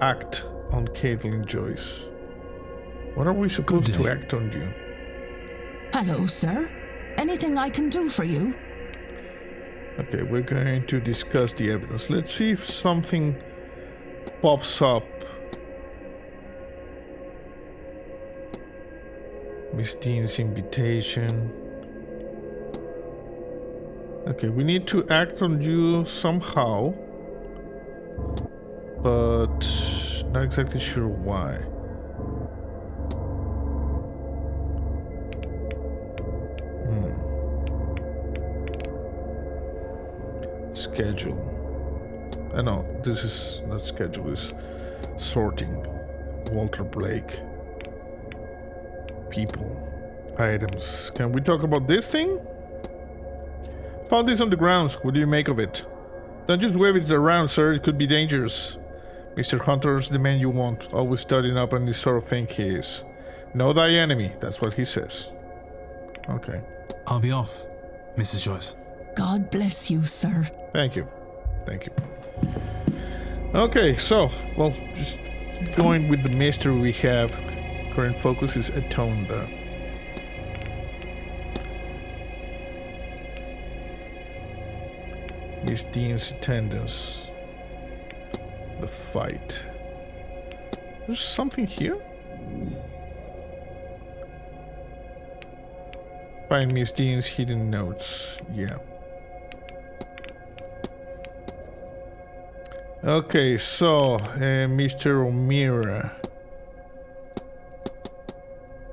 act on Caitlin Joyce. When are we supposed to act on you? Hello, sir. Anything I can do for you? Okay, we're going to discuss the evidence. Let's see if something pops up. Miss Deane's invitation. Okay, we need to act on you somehow, but not exactly sure why. Schedule. No, this is not schedule, is sorting. Walter Blake. People. Items. Can we talk about this thing? Found this on the grounds. What do you make of it? Don't just wave it around, sir. It could be dangerous. Mr. Hunter's the man you want. Always studying up on this sort of thing he is. Know thy enemy. That's what he says. Okay. I'll be off, Mrs. Joyce. God bless you, sir. Thank you. Thank you. Okay, so, well, just going with the mystery we have. Current focus is Atonda. Miss Deane's attendance. The fight. There's something here? Find Miss Deane's hidden notes. Yeah. Okay, so, Mr. O'Meara.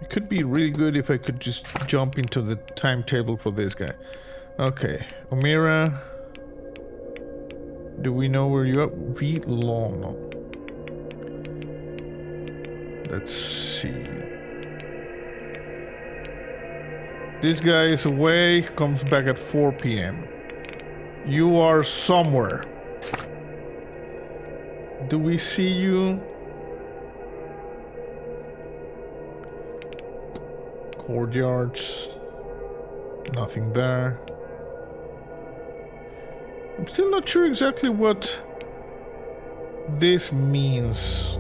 It could be really good if I could just jump into the timetable for this guy. Okay, O'Meara. Do we know where you are? V. Long. Let's see. This guy is away, comes back at 4 p.m. You are somewhere. Do we see you? Courtyards. Nothing there. I'm still not sure exactly what this means.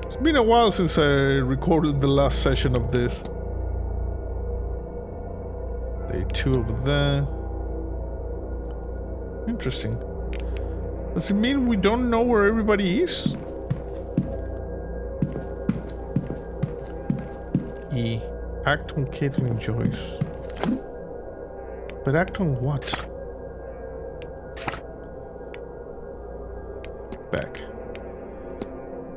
It's been a while since I recorded the last session of this. Day 2 over there. Interesting. Does it mean we don't know where everybody is? E. Act on Caitlin Joyce. But act on what? Back.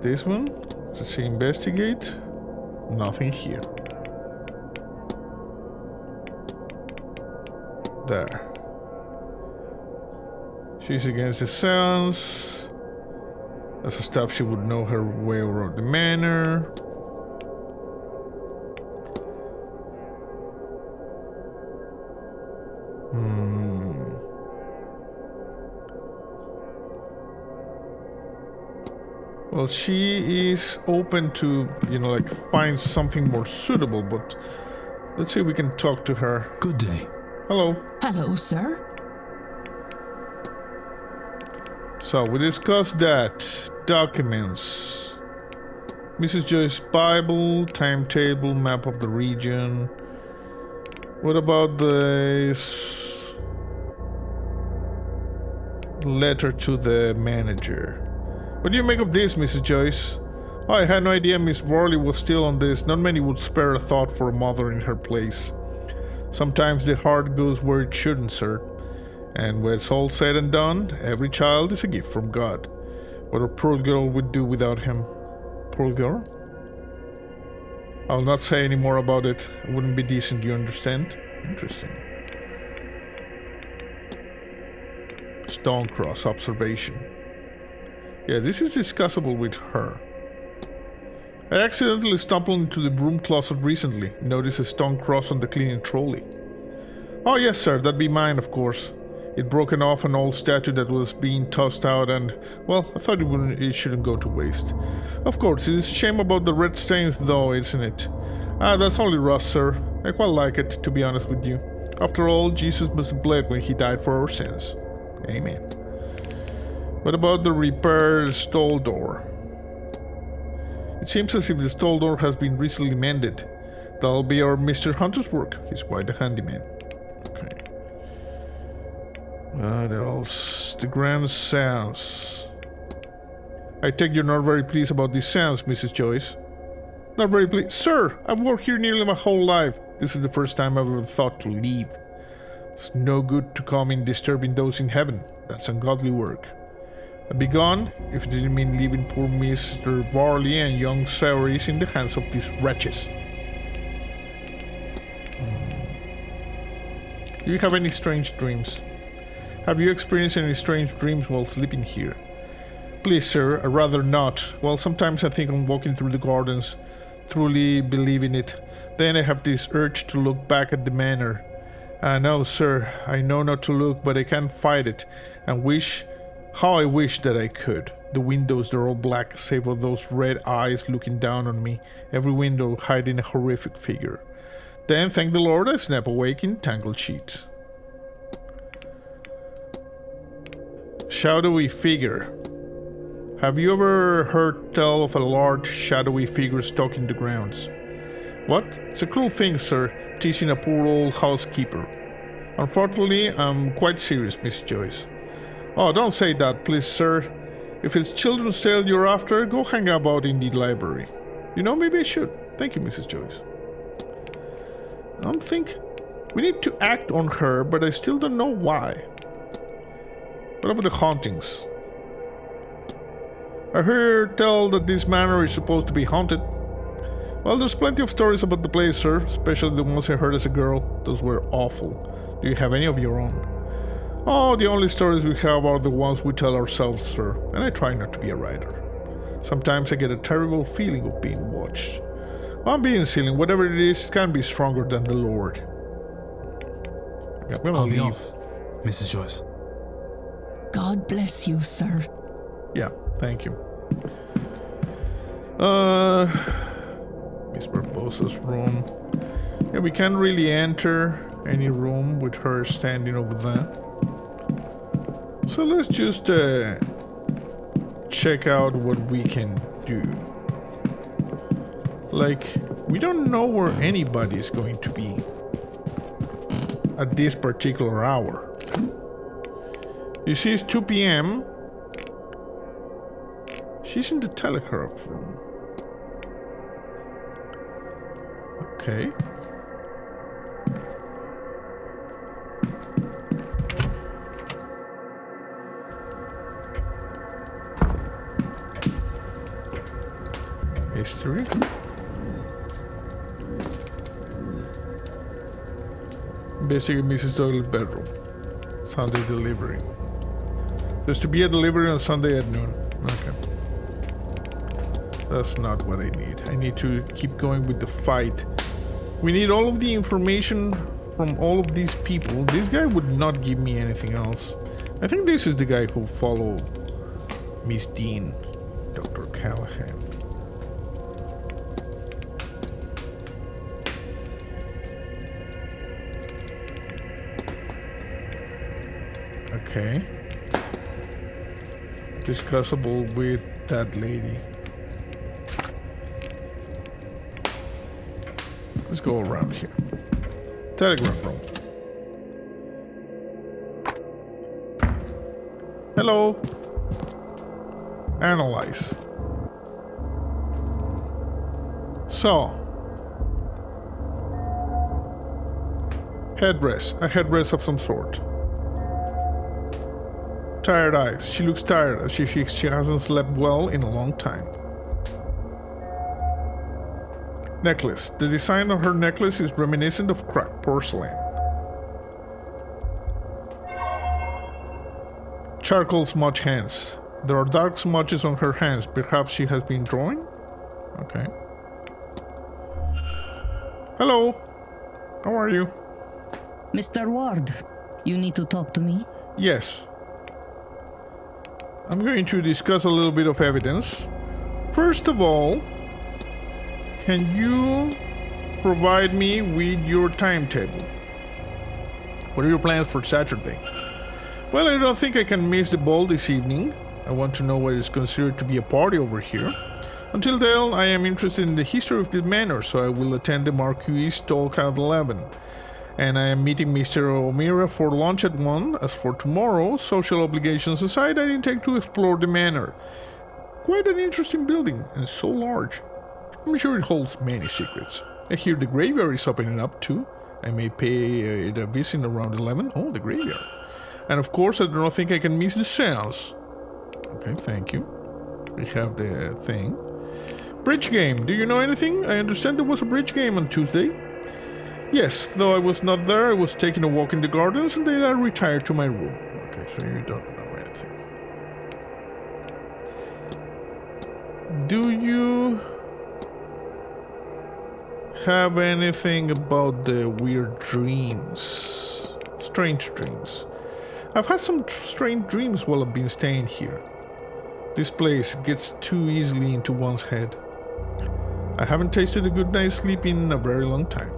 This one? Let's see, investigate. Nothing here. There. She's against the seance. As a staff, she would know her way around the manor. Well, she is open to, like, find something more suitable, but let's see if we can talk to her. Good day. Hello. Hello, sir. So, we discussed that. Documents. Mrs. Joyce's Bible, timetable, map of the region. What about this letter to the manager? What do you make of this, Mrs. Joyce? Oh, I had no idea Miss Worley was still on this. Not many would spare a thought for a mother in her place. Sometimes the heart goes where it shouldn't, sir. And when it's all said and done, every child is a gift from God. What a poor girl would do without him. Poor girl? I'll not say any more about it. It wouldn't be decent, you understand? Interesting. Stonecross observation. Yeah, this is discussable with her. I accidentally stumbled into the broom closet recently. Noticed a stone cross on the cleaning trolley. Oh yes, sir, that'd be mine, of course. It'd broken off an old statue that was being tossed out and, well, I thought it shouldn't go to waste. Of course, it is a shame about the red stains though, isn't it? Ah, that's only rust, sir. I quite like it, to be honest with you. After all, Jesus must have bled when he died for our sins. Amen. What about the repaired stall door? It seems as if the stall door has been recently mended. That'll be our Mr. Hunter's work. He's quite a handyman. Okay. What else? The grand séance. I take you're not very pleased about this séance, Mrs. Joyce. Not very pleased. Sir, I've worked here nearly my whole life. This is the first time I've ever thought to leave. It's no good to come in disturbing those in heaven. That's ungodly work. I'd be gone if it didn't mean leaving poor Mr. Varley and young Saoirse in the hands of these wretches. Do you have any strange dreams? Have you experienced any strange dreams while sleeping here? Please, sir, I'd rather not. Well, sometimes I think I'm walking through the gardens, truly believing it. Then I have this urge to look back at the manor. No, sir, I know not to look, but I can't fight it, and how I wish that I could. The windows, they're all black, save for those red eyes looking down on me, every window hiding a horrific figure. Then, thank the Lord, I snap awake in tangled sheets. Shadowy figure. Have you ever heard tell of a large, shadowy figure stalking the grounds? What? It's a cruel thing, sir, teasing a poor old housekeeper. Unfortunately, I'm quite serious, Miss Joyce. Oh, don't say that, please, sir. If it's children's tale you're after, go hang about in the library. You know, maybe I should. Thank you, Mrs. Joyce. I don't think we need to act on her, but I still don't know why. What about the hauntings? I heard tell that this manor is supposed to be haunted. Well, there's plenty of stories about the place, sir, especially the ones I heard as a girl. Those were awful. Do you have any of your own? Oh, the only stories we have are the ones we tell ourselves, sir, and I try not to be a writer. Sometimes I get a terrible feeling of being watched. I'm being silly. Whatever it is, it can be stronger than the Lord. I'll be off, Mrs. Joyce. God bless you, sir. Yeah, thank you. Miss Barbosa's room. Yeah, we can't really enter any room with her standing over there. So let's just check out what we can do. Like, we don't know where anybody is going to be at this particular hour. You see, it's 2 p.m. She's in the telegraph room. Okay. History. Basically, Mrs. Doyle's bedroom. Sunday delivery. There's to be a delivery on Sunday at noon. Okay. That's not what I need. I need to keep going with the fight. We need all of the information from all of these people. This guy would not give me anything else. I think this is the guy who followed Miss Deane, Dr. Callahan. Okay. Discussable with that lady. Let's go around here. Telegraph room. Hello. Analyze. So. Headrest. A headrest of some sort. Tired eyes. She looks tired as she hasn't slept well in a long time. Necklace. The design of her necklace is reminiscent of cracked porcelain. Charcoal smudge hands. There are dark smudges on her hands. Perhaps she has been drawing? Okay. Hello. How are you? Mr. Ward, you need to talk to me? Yes. I'm going to discuss a little bit of evidence. First of all, can you provide me with your timetable? What are your plans for Saturday? Well, I don't think I can miss the ball this evening. I want to know what is considered to be a party over here. Until then, I am interested in the history of this manor, so I will attend the Marquis talk at 11. And I am meeting Mr. O'Meara for lunch at 1. As for tomorrow, social obligations aside, I intend to explore the manor. Quite an interesting building, and so large. I'm sure it holds many secrets. I hear the graveyard is opening up too. I may pay it a visit around 11. Oh, the graveyard. And of course, I do not think I can miss the seance. Okay, thank you. We have the thing. Bridge game. Do you know anything? I understand there was a bridge game on Tuesday. Yes, though I was not there, I was taking a walk in the gardens and then I retired to my room. Okay, so you don't know anything. Do you have anything about the weird dreams? Strange dreams. I've had some strange dreams while I've been staying here. This place gets too easily into one's head. I haven't tasted a good night's sleep in a very long time.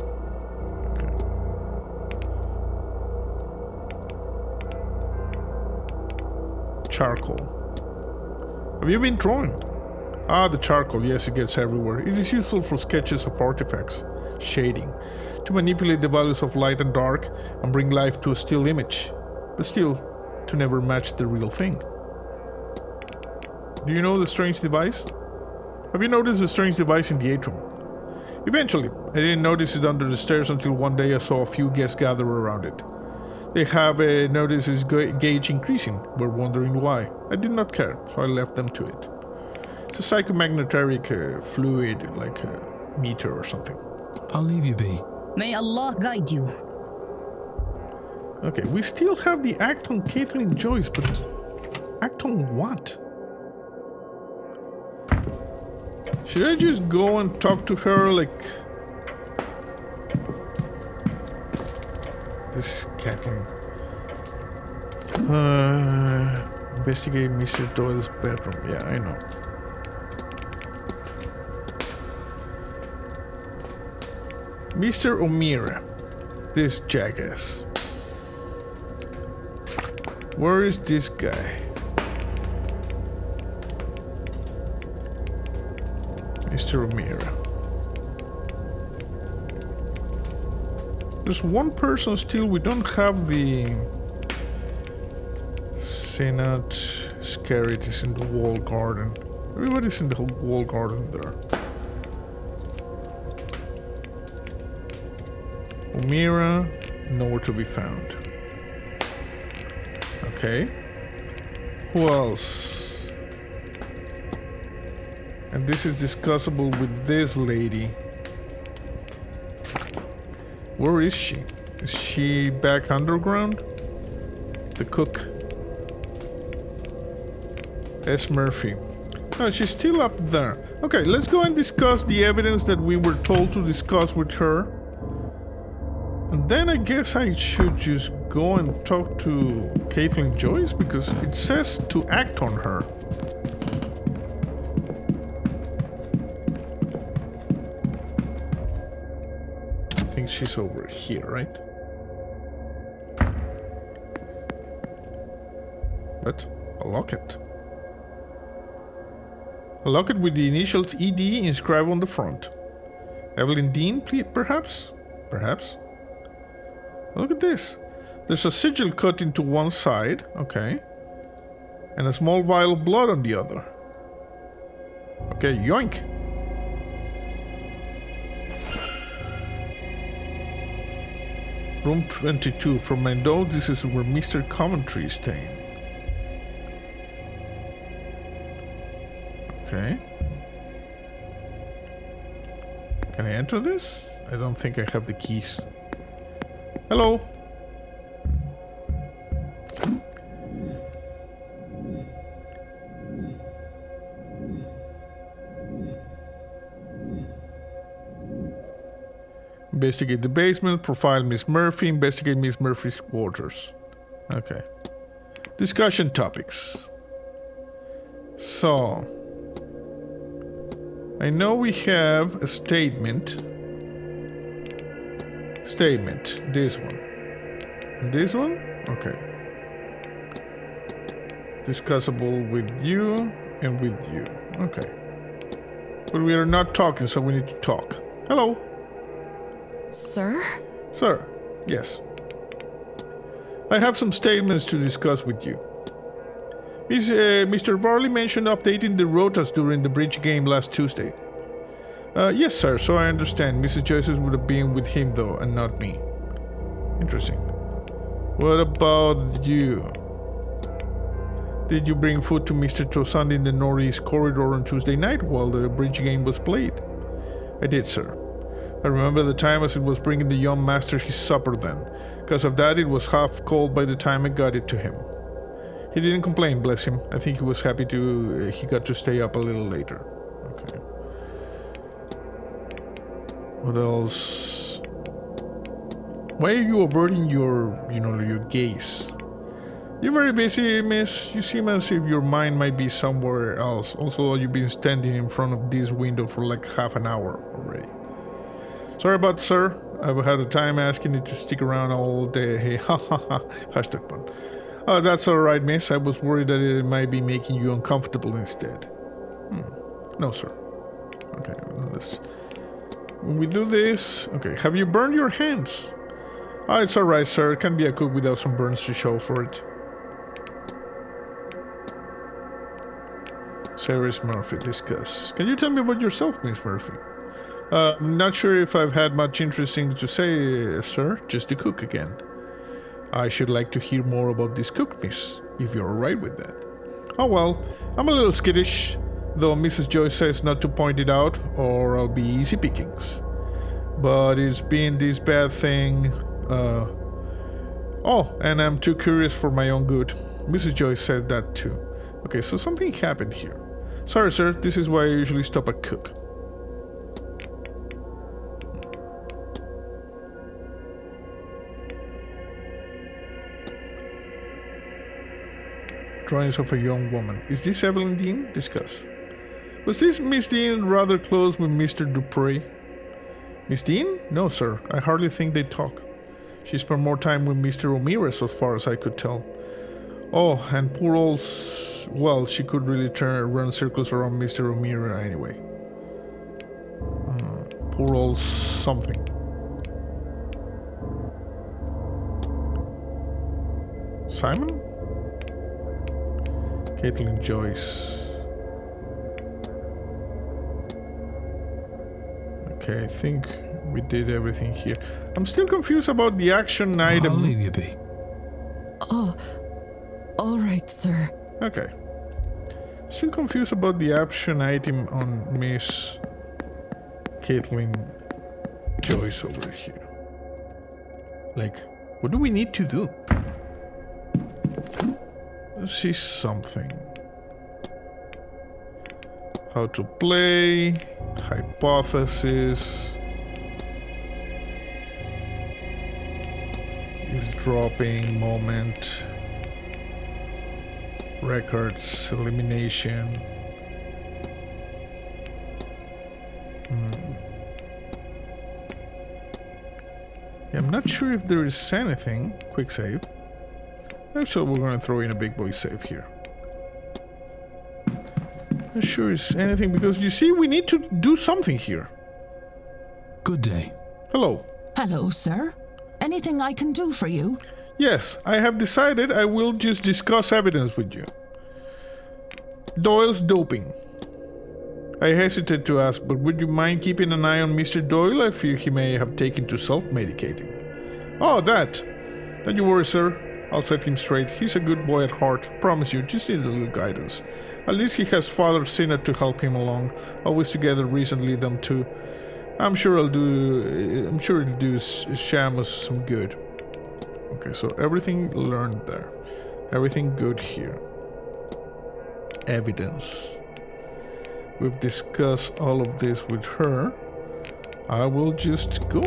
Charcoal. Have you been drawing? Ah, the charcoal. Yes, it gets everywhere. It is useful for sketches of artifacts, shading, to manipulate the values of light and dark and bring life to a still image, but still to never match the real thing. Do you know the strange device? Have you noticed the strange device in the atrium? Eventually, I didn't notice it under the stairs until one day I saw a few guests gather around it. They have noticed its gauge increasing. We're wondering why. I did not care, so I left them to it. It's a psychomagnetic fluid, like a meter or something. I'll leave you be. May Allah guide you. Okay, we still have the act on Caitlin Joyce, but act on what? Should I just go and talk to her like... This is Caitlin. Investigate Mr. Doyle's bedroom. Yeah, I know. Mr. O'Meara. This jackass. Where is this guy? Mr. O'Meara. There's one person still. We don't have the Senate scare. It is in the wall garden. Everybody's in the whole wall garden there. O'Meara, nowhere to be found. Okay. Who else? And this is discussable with this lady. Where is she? Is she back underground? The cook. S. Murphy. No, she's still up there. Okay, let's go and discuss the evidence that we were told to discuss with her. And then I guess I should just go and talk to Caitlin Joyce because it says to act on her. I think she's over here, right? What? A locket. A locket with the initials ED inscribed on the front. Evelyn Deane, perhaps? Perhaps. Look at this. There's a sigil cut into one side. Okay. And a small vial of blood on the other. Okay, yoink. Room 22. From my note, this is where Mr. Coventry is staying. Okay. Can I enter this? I don't think I have the keys. Hello. Investigate the basement, profile Miss Murphy, investigate Miss Murphy's quarters. Okay. Discussion topics. So, I know we have a statement. This one. This one? Okay. Discussable with you and with you. Okay. But we are not talking, so we need to talk. Hello. Sir? Sir. Yes. I have some statements to discuss with you. Mr. Varley mentioned updating the rotas during the bridge game last Tuesday. Yes, sir, so I understand. Mrs. Joyce would have been with him, though, and not me. Interesting. What about you? Did you bring food to Mr. Tosand in the Northeast Corridor on Tuesday night while the bridge game was played? I did, sir. I remember the time as it was bringing the young master his supper then. Because of that, it was half cold by the time I got it to him. He didn't complain, bless him. I think he was happy he got to stay up a little later. Okay. What else? Why are you averting your gaze? You're very busy, miss. You seem as if your mind might be somewhere else. Also, you've been standing in front of this window for like half an hour already. Sorry about sir. I've had a time asking you to stick around all day. Hey, ha ha ha. Hashtag fun. Oh, that's alright, miss. I was worried that it might be making you uncomfortable instead. No, sir. Okay, let's... When we do this... Okay, have you burned your hands? Oh, it's alright, sir. It can't be a cook without some burns to show for it. Cyrus Murphy, discuss. Can you tell me about yourself, Miss Murphy? I'm not sure if I've had much interesting to say, sir. Just to cook again. I should like to hear more about this cook, miss, if you're alright with that. Oh well, I'm a little skittish, though Mrs. Joyce says not to point it out, or I'll be easy pickings. But it's been this bad thing, Oh, and I'm too curious for my own good. Mrs. Joyce said that too. Okay, so something happened here. Sorry, sir, this is why I usually stop at cook. Drawings of a young woman. Is this Evelyn Deane? Discuss. Was this Miss Deane rather close with Mr. Dupree? Miss Deane? No, sir. I hardly think they talk. She spent more time with Mr. Ramirez as far as I could tell. Oh, and poor old... Well, she could really run circles around Mr. Ramirez anyway. Poor old something. Simon? Caitlin Joyce. Okay, I think we did everything here. I'm still confused about the action item. I'll leave you be. Oh, all right, sir. Okay. Still confused about the action item on Miss Caitlin Joyce over here. Like, what do we need to do? See something. How to play, hypothesis, eavesdropping, moment, records, elimination. Yeah, I'm not sure if there is anything. Quick save. Actually, we're gonna throw in a big boy save here. Not sure it's anything because you see, we need to do something here. Good day. Hello. Hello, sir. Anything I can do for you? Yes, I have decided I will just discuss evidence with you. Doyle's doping. I hesitate to ask, but would you mind keeping an eye on Mr. Doyle? I fear he may have taken to self-medicating. Oh, that. Don't you worry, sir. I'll set him straight. He's a good boy at heart. Promise you, just need a little guidance. At least he has Father Sinner to help him along. Always together recently, them two. I'm sure it'll do Shamus some good. Okay, so everything learned there. Everything good here. Evidence. We've discussed all of this with her. I will just go.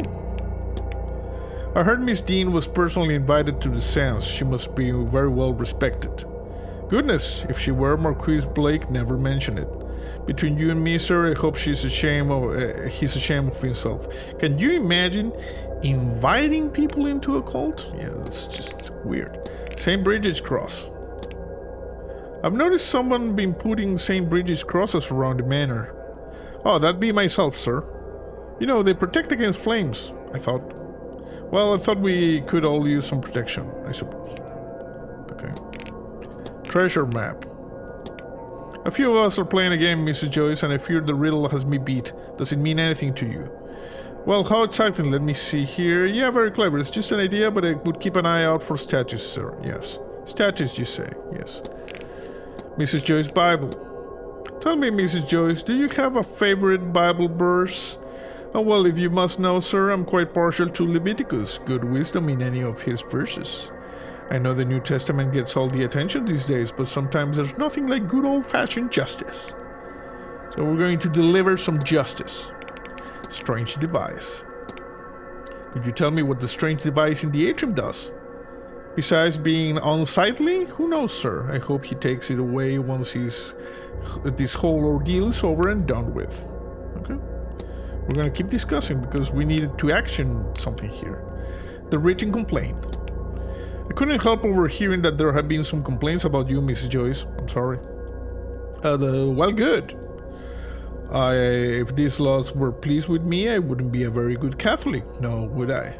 I heard Miss Deane was personally invited to the séance. She must be very well respected. Goodness, if she were, Marquis Blake never mentioned it. Between you and me, sir, I hope he's ashamed of himself. Can you imagine inviting people into a cult? Yeah, that's just weird. St. Bridget's Cross. I've noticed someone been putting St. Bridget's crosses around the manor. Oh, that'd be myself, sir. You know, they protect against flames, I thought. Well, I thought we could all use some protection, I suppose. Okay. Treasure map. A few of us are playing a game, Mrs. Joyce, and I fear the riddle has me beat. Does it mean anything to you? Well, how exciting. Let me see here. Yeah, very clever. It's just an idea, but I would keep an eye out for statues, sir. Yes. Statues, you say? Yes. Mrs. Joyce Bible. Tell me, Mrs. Joyce, do you have a favorite Bible verse? Oh, well, if you must know, sir, I'm quite partial to Leviticus. Good wisdom in any of his verses. I know the New Testament gets all the attention these days, but sometimes there's nothing like good old-fashioned justice. So we're going to deliver some justice. Strange device. Could you tell me what the strange device in the atrium does? Besides being unsightly? Who knows, sir? I hope he takes it away once this whole ordeal is over and done with. Okay? We're gonna keep discussing because we needed to action something here. The written complaint. I couldn't help overhearing that there had been some complaints about you, Mrs. Joyce. I'm sorry. Well, good. If these laws were pleased with me, I wouldn't be a very good Catholic, no, would I?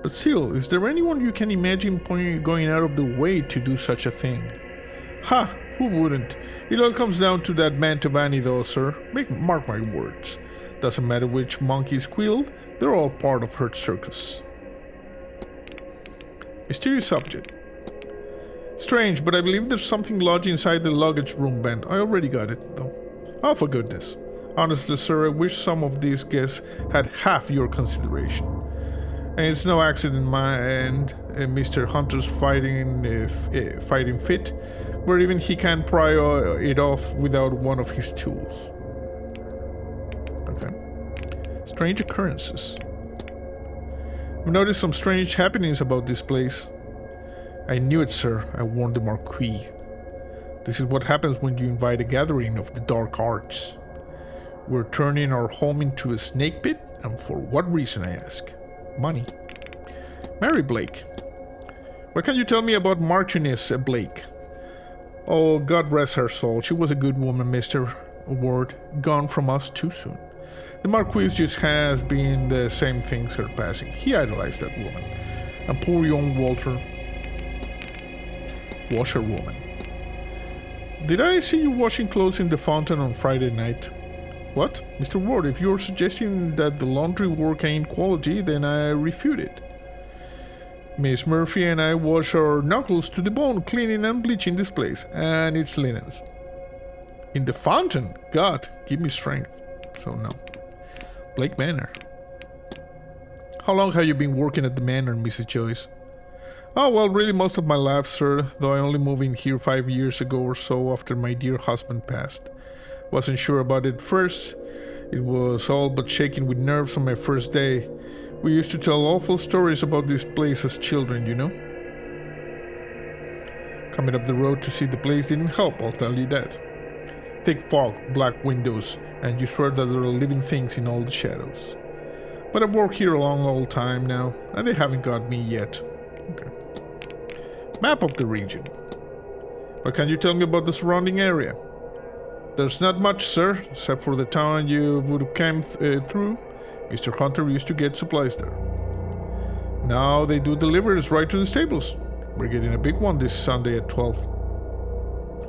But still, is there anyone you can imagine going out of the way to do such a thing? Ha! Who wouldn't? It all comes down to that Mantovani though, sir. Mark my words. Doesn't matter which monkey squealed, they're all part of her circus. Mysterious subject. Strange, but I believe there's something lodged inside the luggage room vent. I already got it, though. Oh, for goodness. Honestly, sir, I wish some of these guests had half your consideration. And it's no accident my end, Mr. Hunter's fighting fit, where even he can't pry it off without one of his tools. Okay. Strange occurrences. I've noticed some strange happenings about this place. I knew it, sir. I warned the Marquis. This is what happens when you invite a gathering of the dark arts. We're turning our home into a snake pit, and for what reason, I ask? Money. Mary Blake. What can you tell me about Marchioness Blake? Oh, God rest her soul. She was a good woman, Mr. Ward. Gone from us too soon. The Marquis just has been the same things her passing. He idolized that woman. And poor young Walter. Washerwoman. Did I see you washing clothes in the fountain on Friday night? What? Mr. Ward, if you're suggesting that the laundry work ain't quality, then I refute it. Miss Murphy and I wash our knuckles to the bone cleaning and bleaching this place and its linens. In the fountain? God, give me strength. So no. Blake Manor. How long have you been working at the manor, Mrs. Joyce? Oh, well, really most of my life, sir, though I only moved in here 5 years ago or so after my dear husband passed. Wasn't sure about it first. It was all but shaking with nerves on my first day. We used to tell awful stories about this place as children, you know. Coming up the road to see the place didn't help, I'll tell you that. Thick fog, black windows, and you swear that there are living things in all the shadows. But I've worked here a long old time now, and they haven't got me yet. Okay. Map of the region. What can you tell me about the surrounding area? There's not much, sir, except for the town you would have come through. Mr. Hunter used to get supplies there. Now they do deliveries right to the stables. We're getting a big one this Sunday at 12.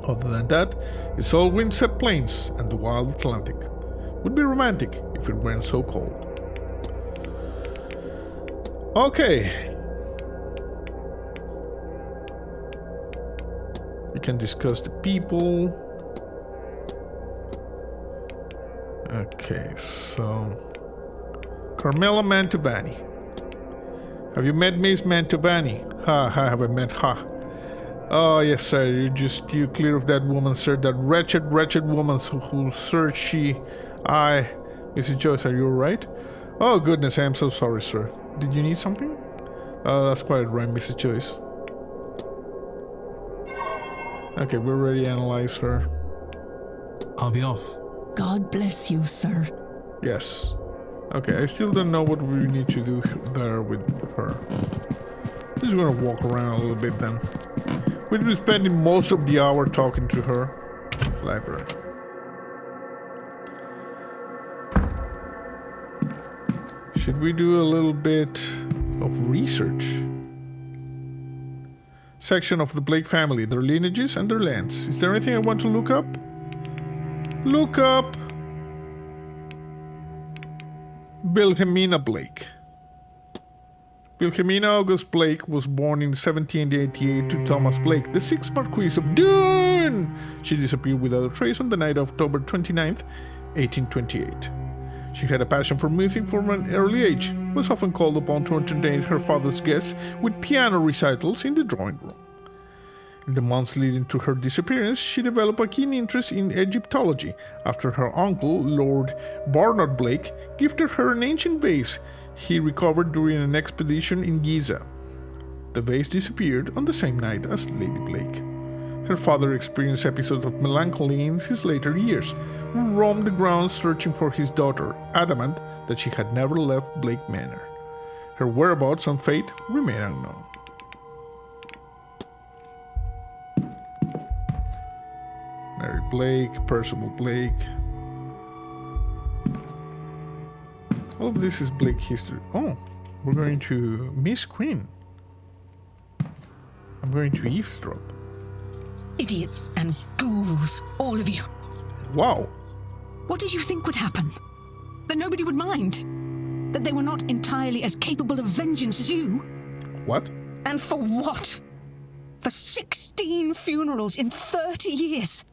Other than that, it's all wind-swept plains and the wild Atlantic. Would be romantic if it weren't so cold. Okay. We can discuss the people. Okay, so Carmela Mantovani. Have you met Miss Mantovani? Ha, have I met ha. Oh, yes, sir, you clear of that woman, sir, that wretched woman who searched she... Mrs. Joyce, are you alright? Oh, goodness, I'm so sorry, sir. Did you need something? That's quite right, Mrs. Joyce. Okay, we already analyzed her. I'll be off. God bless you, sir. Yes. Okay, I still don't know what we need to do there with her. Just gonna walk around a little bit then. We've been spending most of the hour talking to her. Library. Should we do a little bit of research? Section of the Blake family, their lineages and their lands. Is there anything I want to look up? Look up Wilhelmina Blake. Wilhelmina August Blake was born in 1788 to Thomas Blake, the 6th Marquis of Dune. She disappeared without a trace on the night of October 29th, 1828. She had a passion for music from an early age, was often called upon to entertain her father's guests with piano recitals in the drawing room. In the months leading to her disappearance, she developed a keen interest in Egyptology after her uncle, Lord Barnard Blake, gifted her an ancient vase he recovered during an expedition in Giza. The vase disappeared on the same night as Lady Blake. Her father experienced episodes of melancholy in his later years, roamed the grounds searching for his daughter, adamant that she had never left Blake Manor. Her whereabouts and fate remain unknown. Mary Blake, Percival Blake. All of this is Blake history. Oh, we're going to Miss Queen. I'm going to eavesdrop. Idiots and ghouls, all of you. Wow. What did you think would happen? That nobody would mind? That they were not entirely as capable of vengeance as you? What? And for what? For 16 funerals in 30 years.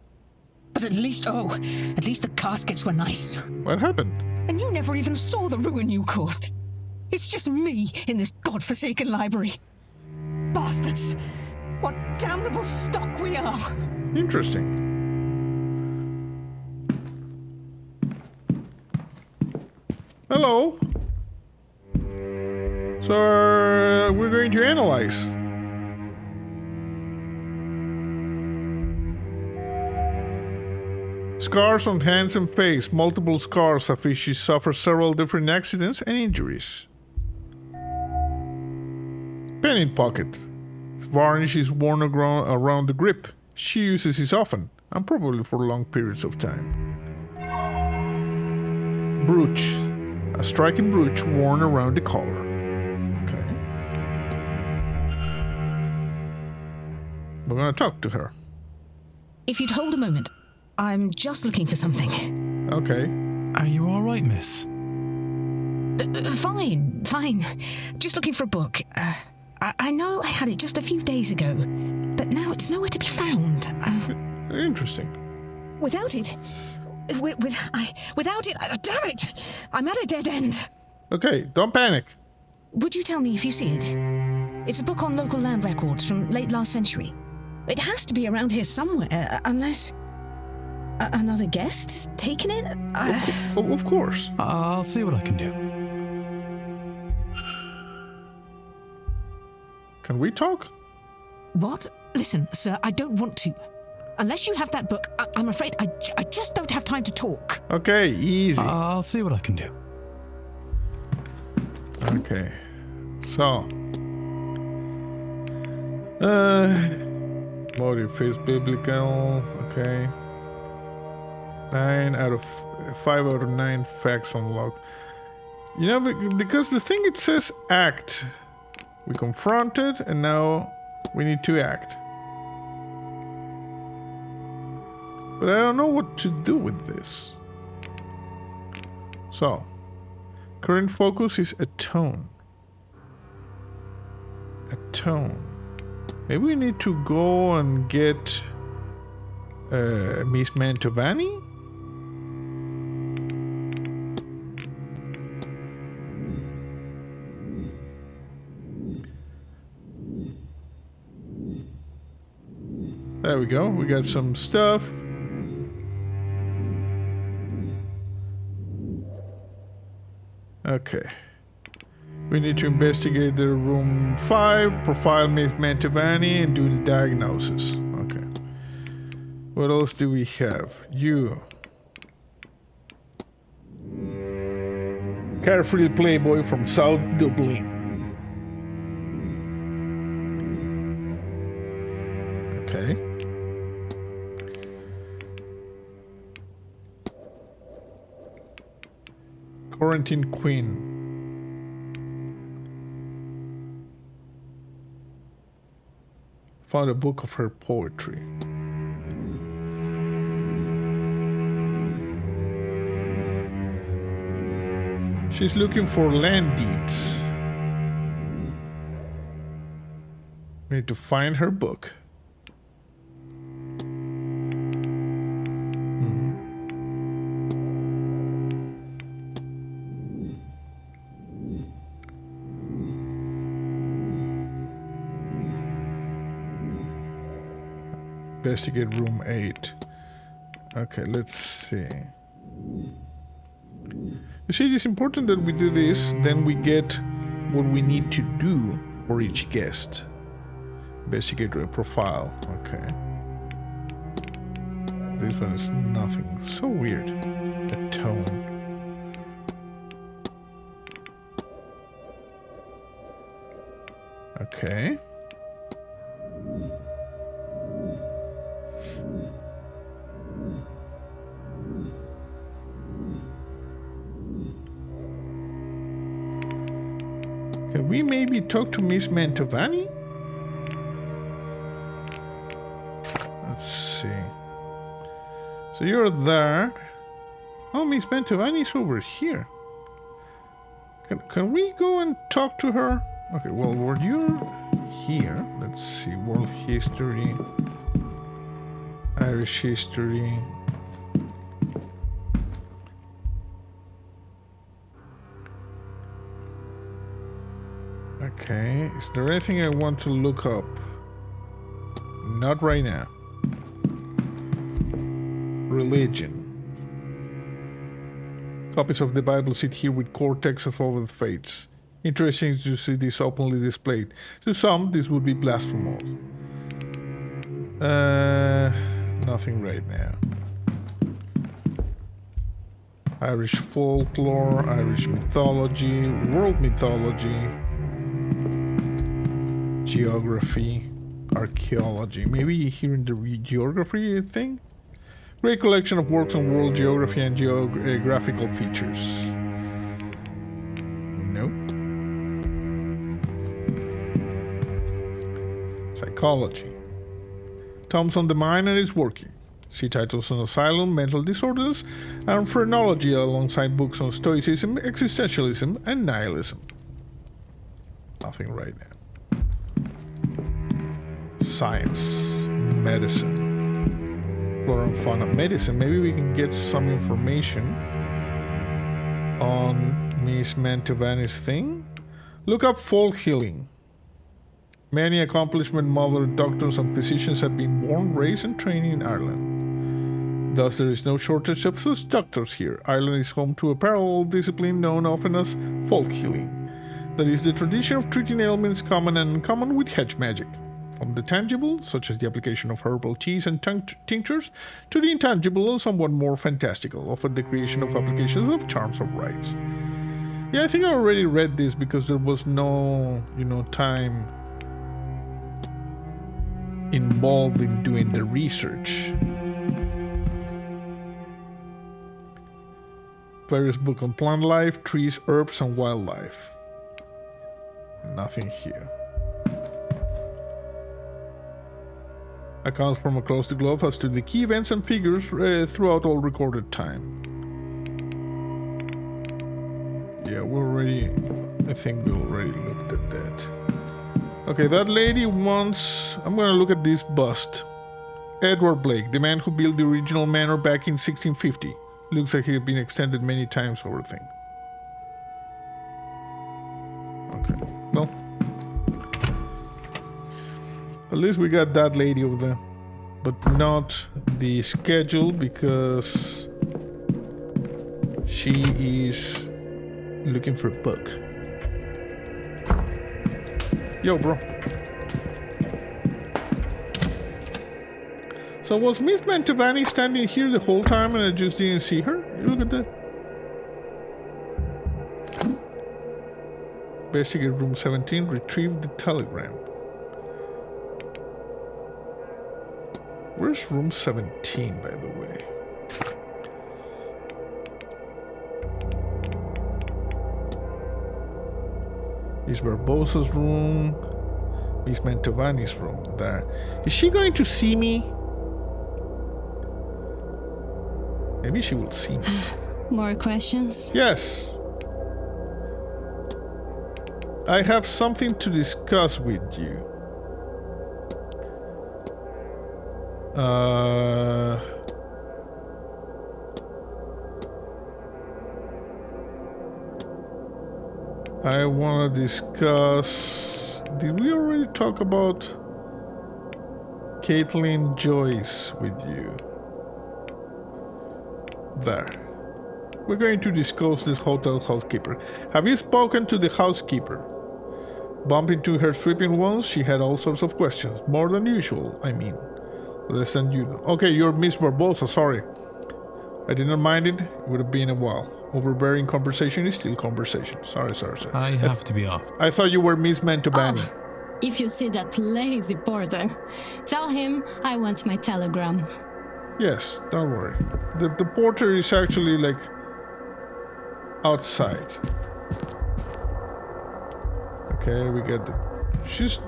But at least the caskets were nice. What happened? And you never even saw the ruin you caused. It's just me in this godforsaken library. Bastards. What damnable stock we are. Interesting. Hello. So, we're going to analyze. Scars on hands and face. Multiple scars as if she suffered several different accidents and injuries. Pen in pocket. Varnish is worn around the grip. She uses it often, and probably for long periods of time. Brooch. A striking brooch worn around the collar. Okay. We're gonna talk to her. If you'd hold a moment, I'm just looking for something. Okay. Are you all right, miss? Fine. Just looking for a book. I know I had it just a few days ago, but now it's nowhere to be found. Interesting. Without it, damn it! I'm at a dead end. Okay, don't panic. Would you tell me if you see it? It's a book on local land records from late last century. It has to be around here somewhere, unless another guest has taken it. Of course. I'll see what I can do. Can we talk? What? Listen, sir, I don't want to. Unless you have that book, I'm afraid I just don't have time to talk. Okay, easy. I'll see what I can do. Okay. So. Motive is biblical. Okay. 5 out of 9 facts unlocked. You know, because the thing it says act. We confronted, and now we need to act. But I don't know what to do with this. So, current focus is a tone. A tone. Maybe we need to go and get Miss Mantovani? There we go. We got some stuff. Okay. We need to investigate the room 5, profile Miss Mantovani, and do the diagnosis. Okay. What else do we have? You. Carefree playboy from South Dublin. Quarantine Queen. Found a book of her poetry. She's looking for land deeds. We need to find her book. Investigate room 8. Okay, let's see. You see, it is important that we do this, then we get what we need to do for each guest. Investigate a profile. Okay. This one is nothing. So weird. The tone. Okay. Can we maybe talk to Miss Mantovani? Let's see. So you're there. Oh, Miss Mantovani's over here. Can we go and talk to her? Okay, well, were you here? Let's see. World history. Irish history. Okay, is there anything I want to look up? Not right now. Religion. Copies of the Bible sit here with core texts of all the faiths. Interesting to see this openly displayed. To some, this would be blasphemous. Nothing right now. Irish folklore, Irish mythology, world mythology, geography, archaeology. Maybe here in the geography thing? Great collection of works on world geography and geographical features. Nope. Psychology. Tomes on the mind and its working. See titles on asylum, mental disorders, and phrenology alongside books on stoicism, existentialism, and nihilism. Nothing right now. Science. Medicine. Flora and fauna medicine. Maybe we can get some information on Miss Mantovani's thing. Look up folk healing. Many accomplishment modern doctors and physicians have been born, raised, and trained in Ireland. Thus, there is no shortage of such doctors here. Ireland is home to a parallel discipline known often as folk healing. That is the tradition of treating ailments common and uncommon with hedge magic. From the tangible, such as the application of herbal teas and tinctures, to the intangible and somewhat more fantastical, often the creation of applications of charms or rites. Yeah, I think I already read this because there was no, time involved in doing the research. Various book on plant life, trees, herbs, and wildlife. Nothing here. Accounts from across the globe as to the key events and figures throughout all recorded time. Yeah, I think we already looked at that. Okay, that lady wants... I'm gonna look at this bust. Edward Blake, the man who built the original manor back in 1650. Looks like he had been extended many times over things. Okay, well... At least we got that lady over there. But not the schedule because she is looking for a book. Yo, bro. So was Miss Mantovani standing here the whole time and I just didn't see her? Look at that. Investigate room 17, retrieve the telegram. Where's room 17, by the way? Miss Barbosa's room. Miss Mantovani's room. There. Is she going to see me? Maybe she will see me. More questions? Yes. I have something to discuss with you. I want to discuss... Did we already talk about Caitlin Joyce with you? There. We're going to discuss this hotel housekeeper. Have you spoken to the housekeeper? Bump into her sweeping once, she had all sorts of questions. More than usual, I mean. Less than you. Okay, you're Miss Barbosa, sorry. I did not mind it. It would have been a while. Overbearing conversation is still conversation. Sorry. I have to be off. I thought you were Miss Mantovani. Oh, if you see that lazy porter, tell him I want my telegram. Yes, don't worry. The porter is actually like outside. Okay, we got the...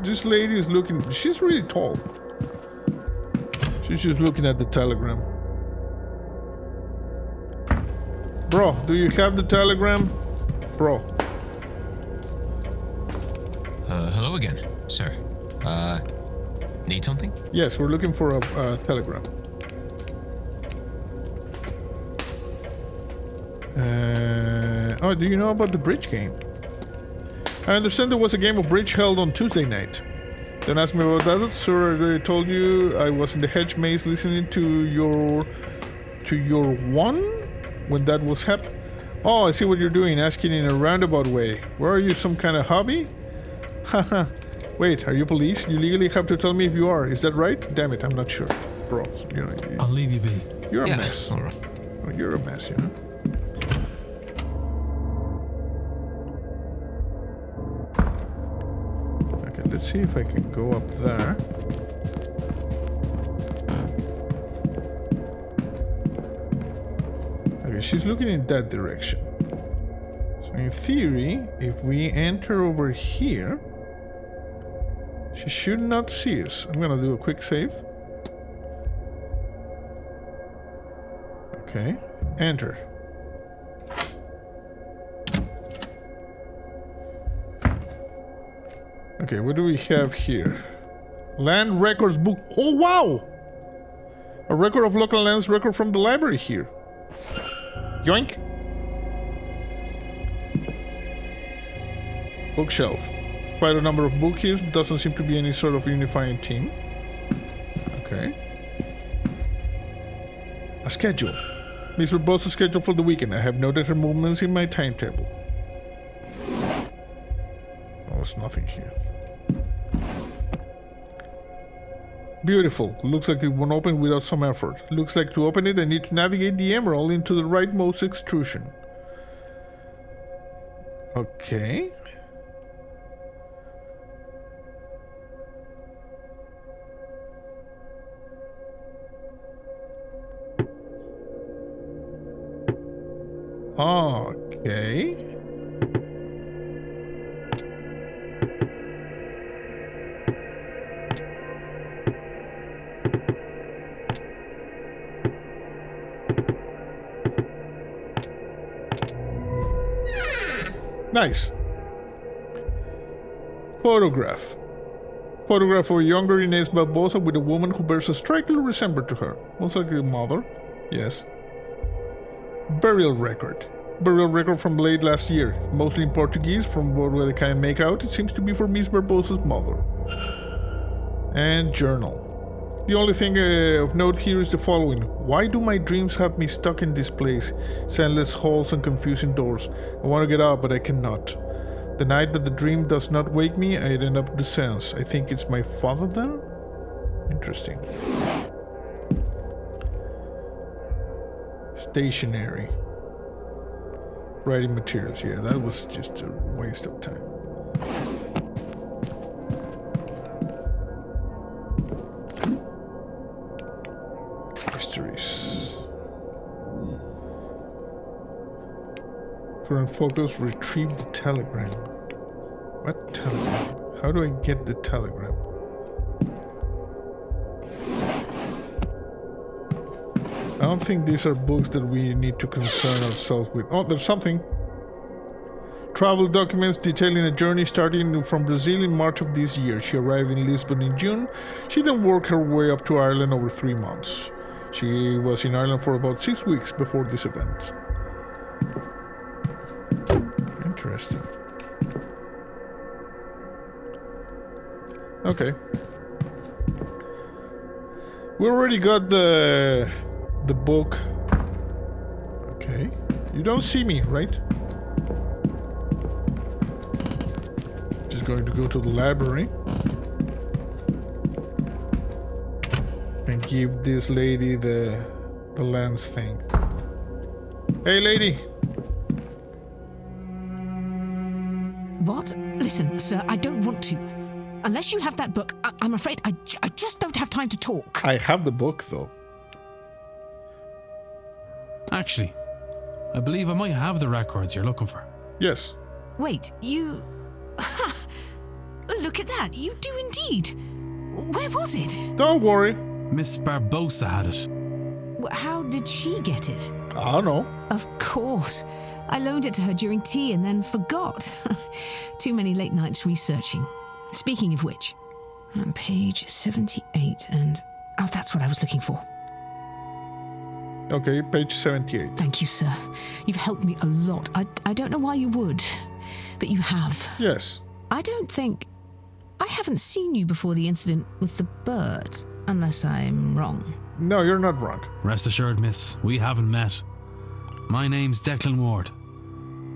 This lady is looking... She's really tall. She's just looking at the telegram. Bro, do you have the telegram? Bro. Hello again, sir. Need something? Yes, we're looking for a telegram. Oh, do you know about the bridge game? I understand there was a game of bridge held on Tuesday night. Don't ask me about that, sir. I already told you I was in the hedge maze listening to your one when that was happening. Oh, I see what you're doing, asking in a roundabout way. Where are you, some kind of hobby? Haha. Wait, are you police? You legally have to tell me if you are. Is that right? Damn it, I'm not sure. Bro, I'll leave you be. You're a Yeah, mess. all right. Oh, you're a mess, you know? Okay, let's see if I can go up there. Okay, she's looking in that direction. So in theory, if we enter over here, she should not see us. I'm gonna do a quick save. Okay, enter. Okay, what do we have here? Land records book. Oh, wow! A record of local lands record from the library here. Yoink! Bookshelf. Quite a number of books here. Doesn't seem to be any sort of unifying theme. Okay. A schedule. Miss Barbosa's schedule for the weekend. I have noted her movements in my timetable. Oh, there's nothing here. Beautiful. Looks like it won't open without some effort. Looks like to open it I need to navigate the emerald into the rightmost extrusion. Okay. Okay. Nice. Photograph. Photograph of a younger Inés Barbosa with a woman who bears a striking resemblance to her. Most likely a mother. Yes. Burial record. Burial record from late last year. Mostly in Portuguese, from what I can make out. It seems to be for Miss Barbosa's mother. And journal. The only thing of note here is the following. Why do my dreams have me stuck in this place? Endless halls and confusing doors. I want to get out, but I cannot. The night that the dream does not wake me, I end up the sense. I think it's my father there? Interesting. Stationery. Writing materials. Yeah, that was just a waste of time. Histories. Current photos. Retrieve the telegram. What telegram? How do I get the telegram? I don't think these are books that we need to concern ourselves with. Oh, there's something. Travel documents detailing a journey starting from Brazil in March of this year. She arrived in Lisbon in June. She then worked her way up to Ireland over 3 months. She was in Ireland for about 6 weeks before this event. Interesting. Okay. We already got the book. Okay. You don't see me, right? Just going to go to the library and give this lady the lens thing. Hey, lady. What? Listen, sir, I don't want to. Unless you have that book, I'm afraid I just don't have time to talk. I have the book, though. Actually, I believe I might have the records you're looking for. Yes. Wait, you... Look at that, you do indeed. Where was it? Don't worry. Miss Barbosa had it. How did she get it? I don't know. Of course. I loaned it to her during tea and then forgot. Too many late nights researching. Speaking of which, on page 78 and... Oh, that's what I was looking for. Okay, page 78. Thank you, sir. You've helped me a lot. I don't know why you would, but you have. Yes. I don't think... I haven't seen you before the incident with the bird, unless I'm wrong. No, you're not wrong. Rest assured, miss, we haven't met. My name's Declan Ward.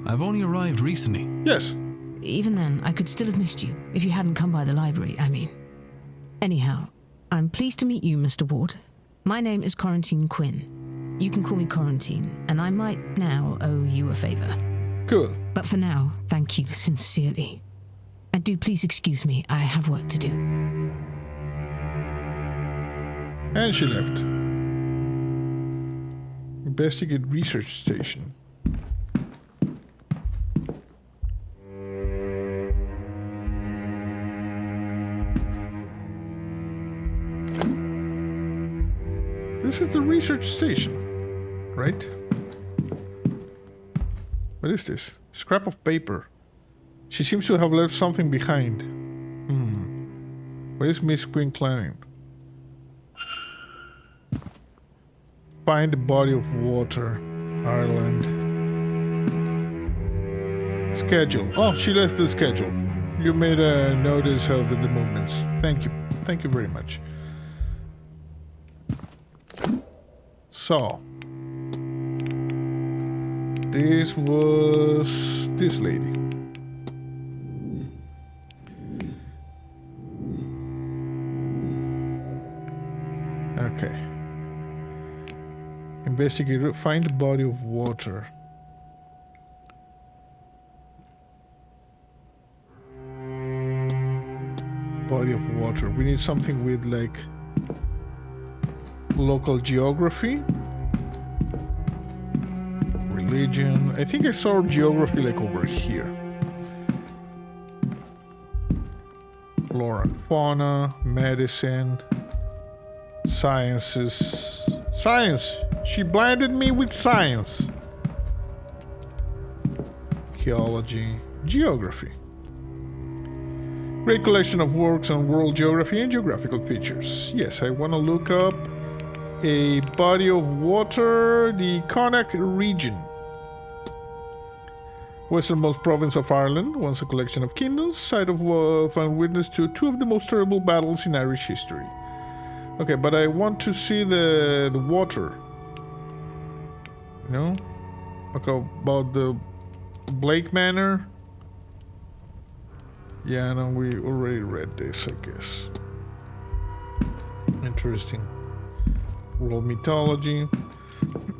I've only arrived recently. Yes. Even then, I could still have missed you if you hadn't come by the library, I mean. Anyhow, I'm pleased to meet you, Mr. Ward. My name is Quarantine Quinn. You can call me Quarantine, and I might now owe you a favor. Cool. But for now, thank you sincerely. And do please excuse me, I have work to do. And she left. Investigate research station. This is the research station, right? What is this? Scrap of paper. She seems to have left something behind. Where is Miss Quinn Klein? Find the body of water. Ireland. Schedule. Oh, she left the schedule. You made a notice of the movements. Thank you. Thank you very much. So. This was this lady. Okay. Investigate. Find the body of water. Body of water. We need something with like local geography. Religion. I think I saw geography like over here. Flora and fauna, medicine, sciences. Science! She blinded me with science. Archaeology, geography. Great collection of works on world geography and geographical features. Yes, I want to look up a body of water, the Connacht region. Westernmost province of Ireland, once a collection of kingdoms, site of found witness to two of the most terrible battles in Irish history. Okay, but I want to see the water. You know? Okay, about the Blake Manor. Yeah, no, we already read this, I guess. Interesting. World mythology.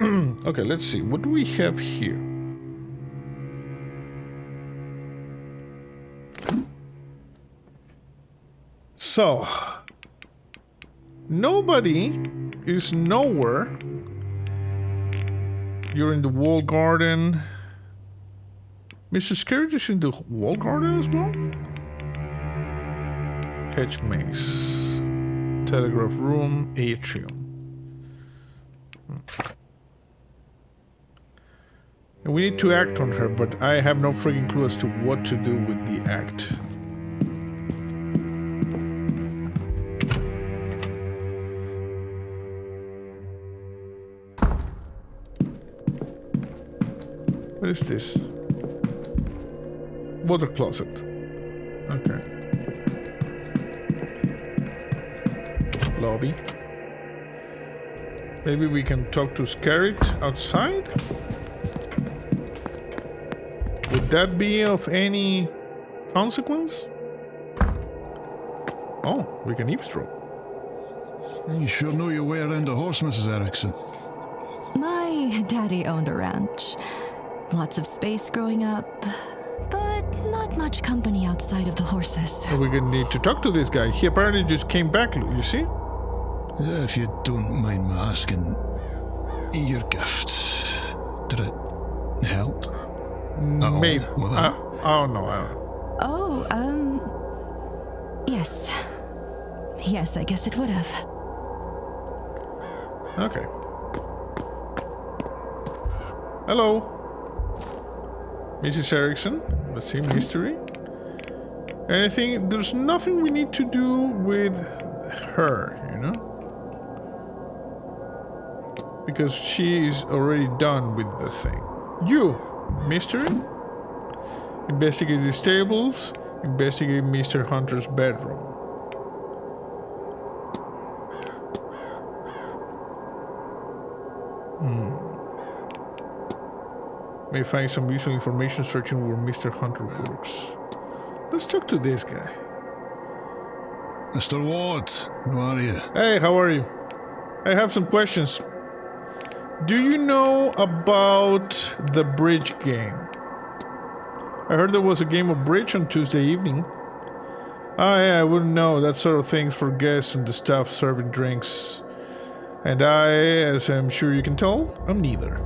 Okay, let's see. What do we have here? So, nobody is nowhere. You're in the walled garden. Mr. Scarrett is in the wall garden as well? Hedge maze. Telegraph room, atrium. And we need to act on her, but I have no freaking clue as to what to do with the act. What is this? Water closet. Okay. Lobby. Maybe we can talk to Scarrett outside? Would that be of any consequence? Oh, we can eavesdrop. You sure know your way around a horse, Mrs. Erickson. My daddy owned a ranch. Lots of space growing up, but not much company outside of the horses. So we're gonna need to talk to this guy. He apparently just came back, you see? If you don't mind my asking, your gift, did it help? Maybe. Well, oh no. Oh, yes. Yes, I guess it would have. Okay. Hello. Mrs. Erickson. Let's see, mystery. Anything? There's nothing we need to do with her, you know? Because she is already done with the thing. You, mystery? Investigate the stables. Investigate Mr. Hunter's bedroom. May find some useful information searching where Mr. Hunter works. Let's talk to this guy. Mr. Ward, how are you? Hey, how are you? I have some questions. Do you know about the bridge game? I heard there was a game of bridge on Tuesday evening. Ah, yeah, I wouldn't know. That sort of thing's for guests and the staff serving drinks. And I, as I'm sure you can tell, I'm neither.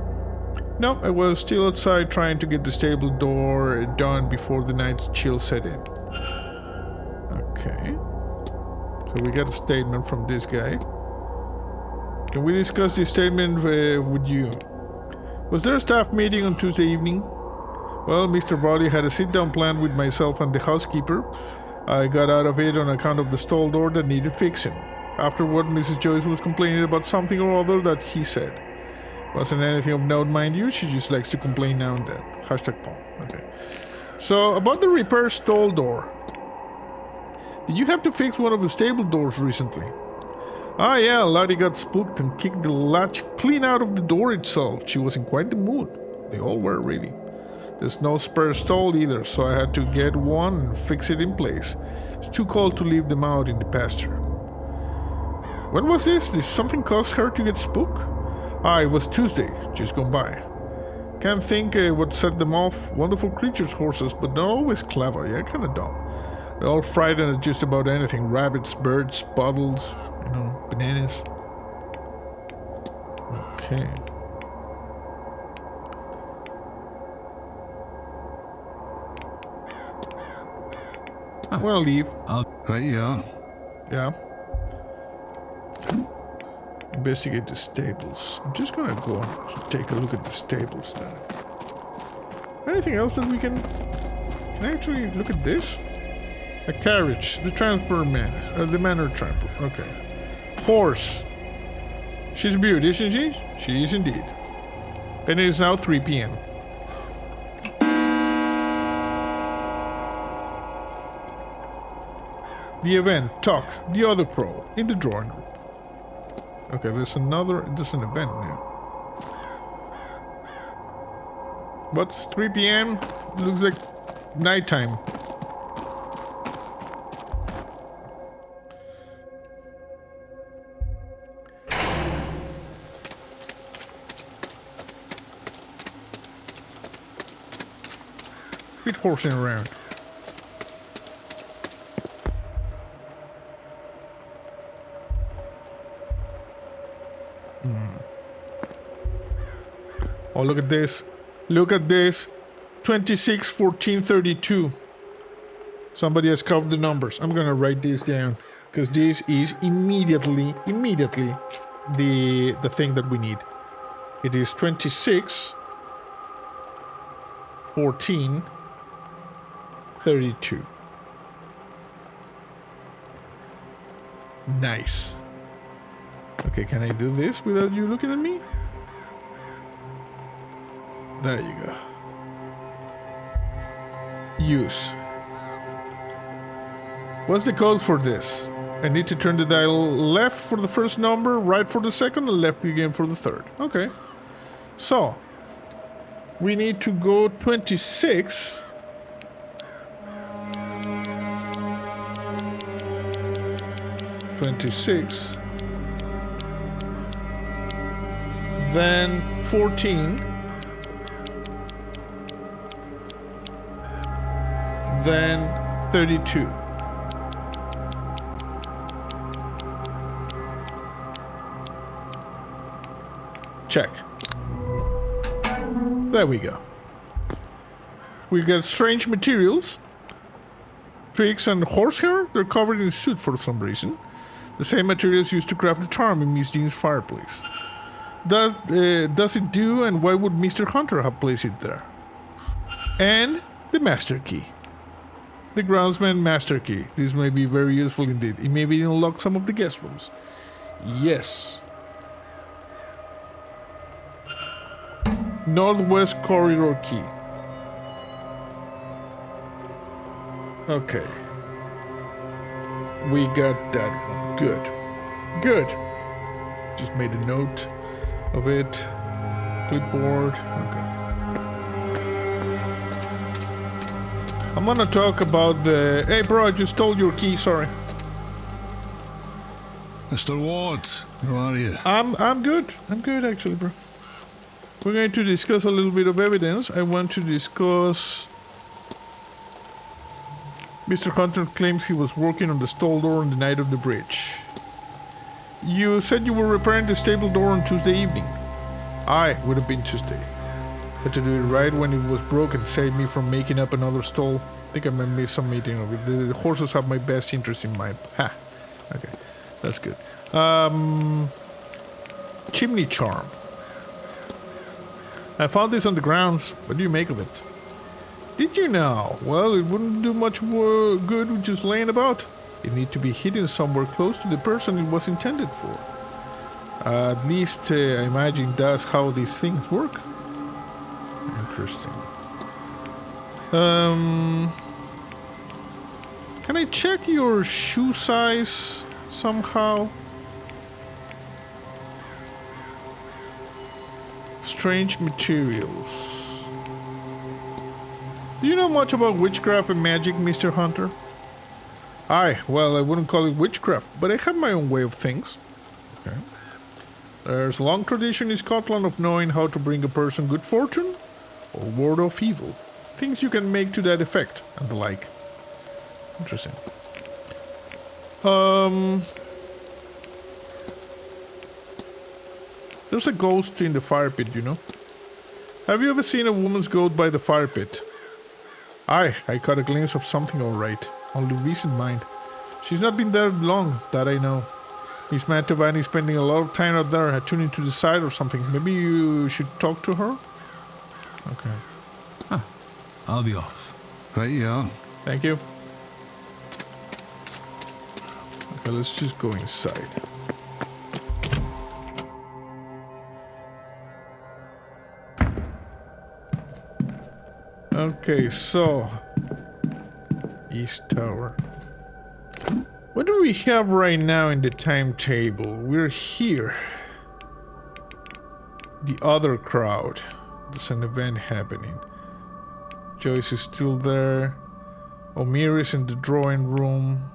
No, I was still outside trying to get the stable door done before the night's chill set in. Okay. So we got a statement from this guy. Can we discuss this statement with you? Was there a staff meeting on Tuesday evening? Well, Mr. Volley had a sit-down plan with myself and the housekeeper. I got out of it on account of the stall door that needed fixing. Afterward, Mrs. Joyce was complaining about something or other that he said. Wasn't anything of note, mind you. She just likes to complain now and then. Hashtag Paul. Okay. So, about the repair stall door. Did you have to fix one of the stable doors recently? Ah, yeah, Lottie got spooked and kicked the latch clean out of the door itself. She was in quite the mood. They all were, really. There's no spare stall either, so I had to get one and fix it in place. It's too cold to leave them out in the pasture. When was this? Did something cause her to get spooked? Ah, it was Tuesday, just gone by. Can't think what set them off. Wonderful creatures, horses, but not always clever. Yeah, kinda dumb. They're all frightened at just about anything. Rabbits, birds, bottles, you know, bananas. Okay. I'm gonna leave. Right, yeah. Yeah. Investigate the stables. I'm just gonna go and take a look at the stables then. Anything else that we can I actually look at this? A carriage, the transport man, the manor tramper. Okay. Horse. She's a beauty, isn't she? She is indeed. And it is now 3 p.m. The event, talk, the other crow, in the drawing room. Okay, there's an event now. What's 3 p.m.? Looks like nighttime. Quit horsing around. Oh, look at this. Look at this. 26, 14, 32. Somebody has covered the numbers. I'm gonna write this down because this is immediately the thing that we need. It is 26, 14, 32. Nice. Okay, can I do this without you looking at me? There you go. Use. What's the code for this? I need to turn the dial left for the first number, right for the second, and left again for the third. Okay. So, we need to go 26. Then 14. Then 32. Check. There we go. We got strange materials. Twigs and horsehair. They're covered in soot for some reason. The same materials used to craft the charm in Miss Deane's fireplace. Does it do, and why would Mr. Hunter have placed it there? And the master key. The groundsman master key. This may be very useful indeed. It may even unlock some of the guest rooms. Yes. Northwest corridor key. Okay. We got that one. Good. Good. Just made a note of it. Clipboard. Okay. I'm gonna talk about the... Hey bro, I just stole your key, sorry. Mr. Ward, how are you? I'm good. I'm good actually, bro. We're going to discuss a little bit of evidence. I want to discuss... Mr. Hunter claims he was working on the stall door on the night of the bridge. You said you were repairing the stable door on Tuesday evening. I would have been Tuesday. Had to do it right when it was broken, saved me from making up another stall. I think I might miss some meeting of it. The horses have my best interest in mind. Ha! Okay, that's good. Chimney charm. I found this on the grounds. What do you make of it? Did you know? Well, it wouldn't do much good with just laying about. It needs to be hidden somewhere close to the person it was intended for. At least, I imagine that's how these things work. Interesting. Can I check your shoe size somehow? Strange materials. Do you know much about witchcraft and magic, Mr. Hunter? Aye, well, I wouldn't call it witchcraft, but I have my own way of things. Okay. There's a long tradition in Scotland of knowing how to bring a person good fortune or ward off evil. Things you can make to that effect and the like. Interesting. There's a ghost in the fire pit, you know? Have you ever seen a woman's goat by the fire pit? Aye, I caught a glimpse of something all right. Only recent mind. She's not been there long, that I know. Miss Mantovani is spending a lot of time out there, tuning to the side or something. Maybe you should talk to her? Okay. Huh. I'll be off. Right, yeah. Thank you. Okay, let's just go inside. Okay, so... East Tower. What do we have right now in the timetable? We're here. The other crowd. There's an event happening. Joyce is still there. Omir is in the drawing room.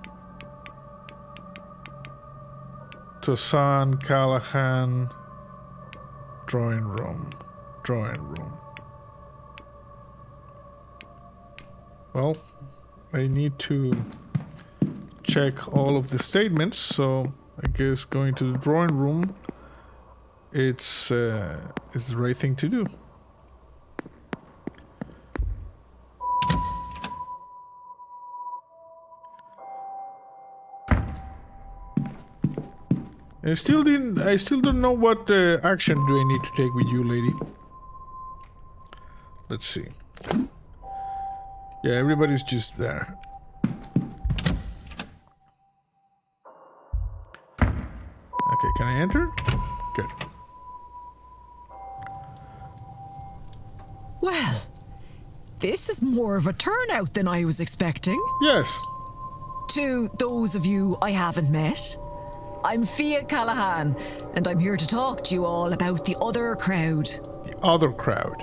Tosan, Callahan. Drawing room. Well, I need to check all of the statements, so I guess going to the drawing room is the right thing to do. I still don't know what action do I need to take with you, lady. Let's see. Yeah, everybody's just there. Okay, can I enter? Good. Well, this is more of a turnout than I was expecting. Yes. To those of you I haven't met, I'm Fia Callahan, and I'm here to talk to you all about the other crowd. The other crowd.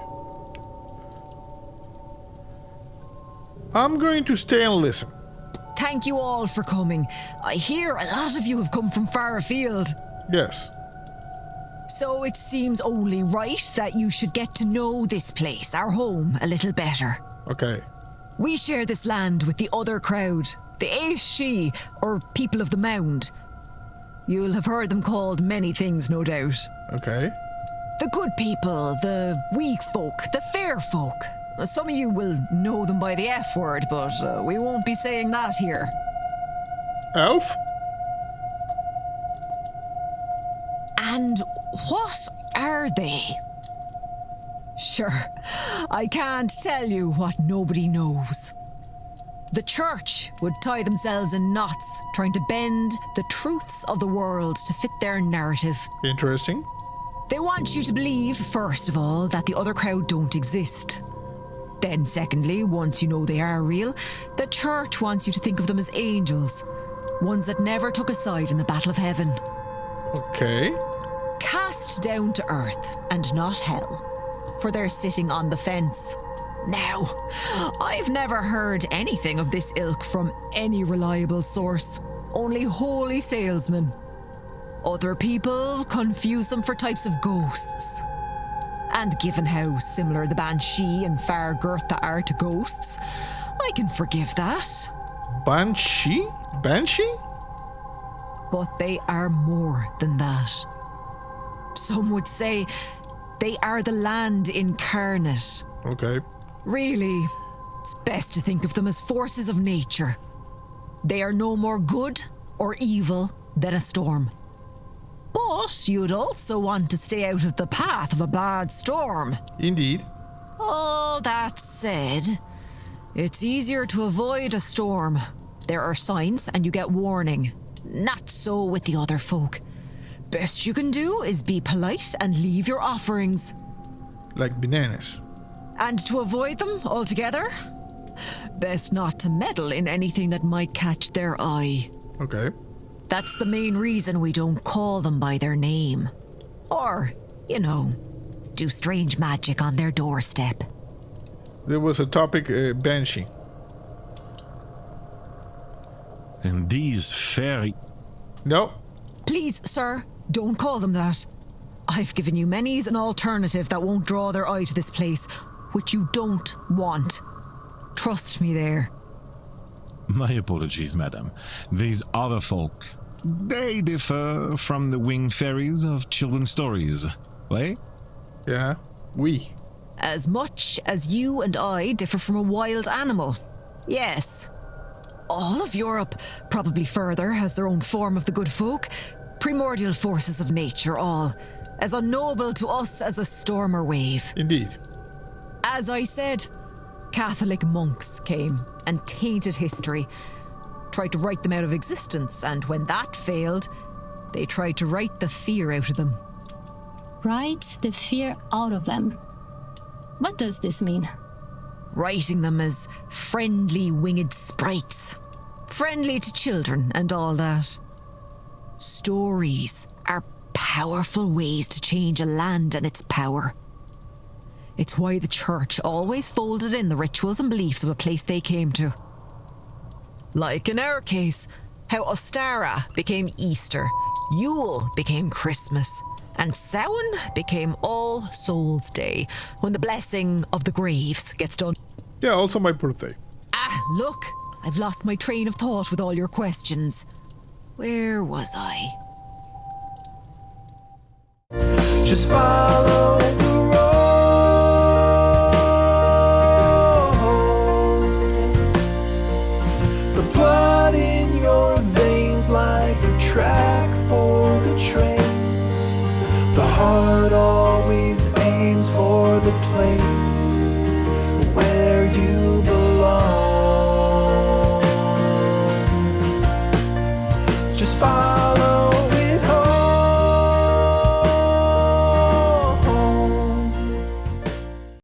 I'm going to stay and listen. Thank you all for coming. I hear a lot of you have come from far afield. Yes. So it seems only right that you should get to know this place, our home, a little better. Okay. We share this land with the other crowd, the Aishi, or people of the Mound. You'll have heard them called many things, no doubt. Okay. The good people, the weak folk, the fair folk. Some of you will know them by the F word, but we won't be saying that here. Elf? And what are they? Sure, I can't tell you what nobody knows. The church would tie themselves in knots, trying to bend the truths of the world to fit their narrative. Interesting. They want you to believe, first of all, that the other crowd don't exist. Then, secondly, once you know they are real, the church wants you to think of them as angels, ones that never took a side in the battle of heaven. Okay. Cast down to earth, and not hell, for they're sitting on the fence. Now, I've never heard anything of this ilk from any reliable source, only holy salesmen. Other people confuse them for types of ghosts. And given how similar the Banshee and Fargurtha are to ghosts, I can forgive that. Banshee? Banshee? But they are more than that. Some would say they are the land incarnate. Okay. Really, it's best to think of them as forces of nature. They are no more good or evil than a storm. But you'd also want to stay out of the path of a bad storm. Indeed. All that said, it's easier to avoid a storm. There are signs and you get warning. Not so with the other folk. Best you can do is be polite and leave your offerings. Like bananas. And to avoid them altogether, best not to meddle in anything that might catch their eye. Okay. That's the main reason we don't call them by their name. Or, you know, do strange magic on their doorstep. There was a topic, Banshee. And these fairy... No. Please, sir, don't call them that. I've given you many's an alternative that won't draw their eye to this place, which you don't want. Trust me there. My apologies, madam. These other folk, they differ from the winged fairies of children's stories, right? Yeah, we. As much as you and I differ from a wild animal. Yes. All of Europe, probably further, has their own form of the good folk. Primordial forces of nature, all. As unknowable to us as a storm or wave. Indeed. As I said, Catholic monks came and tainted history. Tried to write them out of existence, and when that failed, they tried to write the fear out of them. Write the fear out of them. What does this mean? Writing them as friendly winged sprites. Friendly to children and all that. Stories are powerful ways to change a land and its power. It's why the church always folded in the rituals and beliefs of a place they came to. Like in our case, how Ostara became Easter, Yule became Christmas, and Samhain became All Souls' Day, when the blessing of the graves gets done. Yeah, also my birthday. Ah, look, I've lost my train of thought with all your questions. Where was I? Just follow the road.